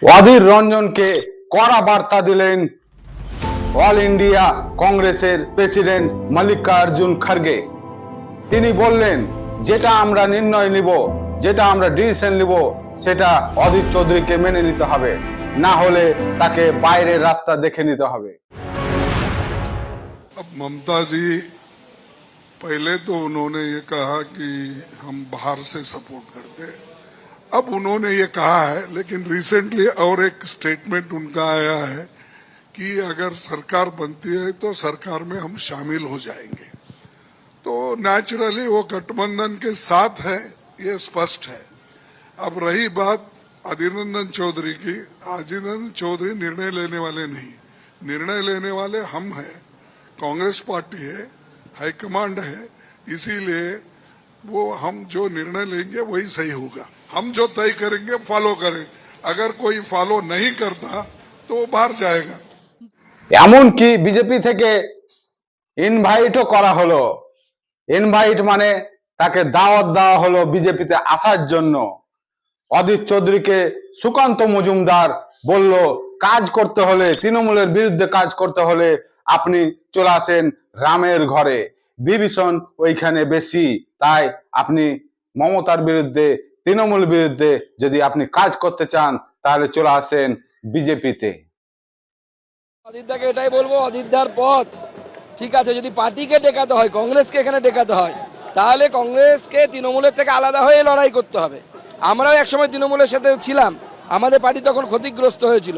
অধীর রঞ্জনকে কড়া বার্তা দিলেন অল ইন্ডিয়া কংগ্রেসের প্রেসিডেন্ট মল্লিকার্জুন খড়গে। তিনি বললেন, যেটা আমরা নির্ণয় নিব, যেটা আমরা ডিসিশন নিব, সেটা অধীর চৌধুরীকে মেনে নিতে হবে, না হলে তাকে বাইরের রাস্তা দেখে নিতে হবে। अब ममता जी, पहले तो उन्होंने ये कहा कि हम बाहर से सपोर्ट करते हैं, अब उन्होंने ये कहा है, लेकिन रिसेंटली और एक स्टेटमेंट उनका आया है कि अगर सरकार बनती है तो सरकार में हम शामिल हो जाएंगे। तो नेचुरली वो गठबंधन के साथ है, ये स्पष्ट है। अब रही बात अधीर रंजन चौधरी की, अधीर रंजन चौधरी निर्णय लेने वाले नहीं, निर्णय लेने वाले हम हैं, कांग्रेस पार्टी है, हाईकमांड है, इसीलिए वो हम जो निर्णय लेंगे वही सही होगा। हम जो तय करेंगे फॉलो करें, अगर कोई फॉलो नहीं करता तो वो बाहर जाएगा। এমনকি বিজেপি থেকে ইনভাইটও করা হলো। ইনভাইট মানে তাকে দাওয়াত দেওয়া হলো বিজেপিতে আসার জন্য। অধীর চৌধুরীকে সুকান্ত মজুমদার বলল, কাজ করতে হলে, তৃণমূলের বিরুদ্ধে কাজ করতে হলে আপনি চলে আসেন রামের ঘরে, বিভীষণ ওইখানে বেশি, তাই আপনি মমতার বিরুদ্ধে, তৃণমূল বিরুদ্ধে যদি আপনি কাজ করতে চান তাহলে চলে আসেন বিজেপিতে। অদিতদাকে এটাই বলবো, অদিতদার পথ ঠিক আছে, যদি পার্টিকে টেকাতে হয়, কংগ্রেসকে এখানে টেকাতে হয়, তাহলে কংগ্রেসকে তৃণমূলের থেকে আলাদা হয়ে লড়াই করতে হবে। আমরাও একসময় তৃণমূলের সাথে ছিলাম, আমাদের পার্টি তখন ক্ষতিগ্রস্ত হয়েছিল,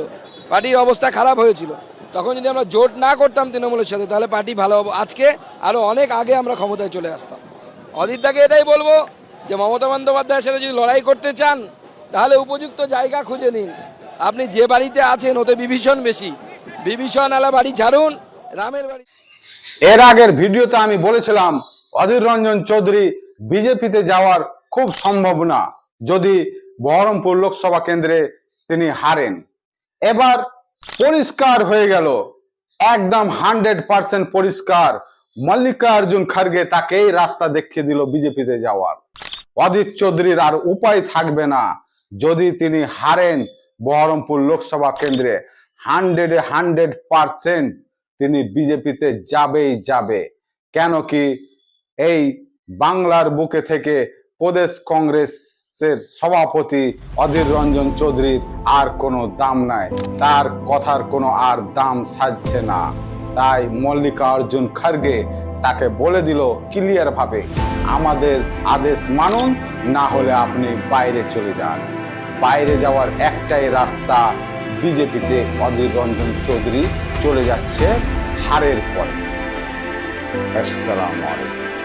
পার্টির অবস্থা খারাপ হয়েছিল। তখন যদি আমরা জোট না করতাম তৃণমূলের সাথে, তাহলে পার্টি ভালো হবে, আজকে আরো অনেক আগে আমরা ক্ষমতায় চলে আসতাম। অদিতদাকে এটাই বলবো যে মমতা বন্দ্যোপাধ্যায়ের সাথে যদি লড়াই করতে চান তাহলে উপযুক্ত জায়গা খুঁজে নিন। আপনি যে বাড়িতে আছেন ওতে বিভীষণ বেশি, বিভীষণ আলা বাড়ি ছাড়ুন, রামের বাড়ি। এর আগের ভিডিওতে আমি বলেছিলাম অধীর রঞ্জন চৌধুরী বিজেপিতে যাওয়ার খুব সম্ভাবনা যদি বহরমপুর লোকসভা কেন্দ্রে তিনি হারেন। এবার পরিষ্কার হয়ে গেল, একদম 100% পরিষ্কার, মল্লিকার্জুন খড়গে তাকেই রাস্তা দেখিয়ে দিল বিজেপিতে যাওয়ার। অধীর চৌধুরীর আর উপায় থাকবে না, যদি তিনি হারেন বহরমপুর লোকসভা কেন্দ্রে 100% তিনি বিজেপিতে যাবেই যাবে। কেন কি এই বাংলার বুকে থেকে প্রদেশ কংগ্রেসের সভাপতি অধীর রঞ্জন চৌধুরীর আর কোনো দাম নাই, তার কথার কোনো আর দাম সাজছে না। তাই মল্লিকার্জুন খড়গে তাকে বলে দিল ক্লিয়ার ভাবে, আমাদের আদেশ মানুন, না হলে আপনি বাইরে চলে যান। বাইরে যাওয়ার একটাই রাস্তা, বিজেপিতে অধীর রঞ্জন চৌধুরী চলে যাচ্ছে হারের পরে। আসসালামু আলাইকুম।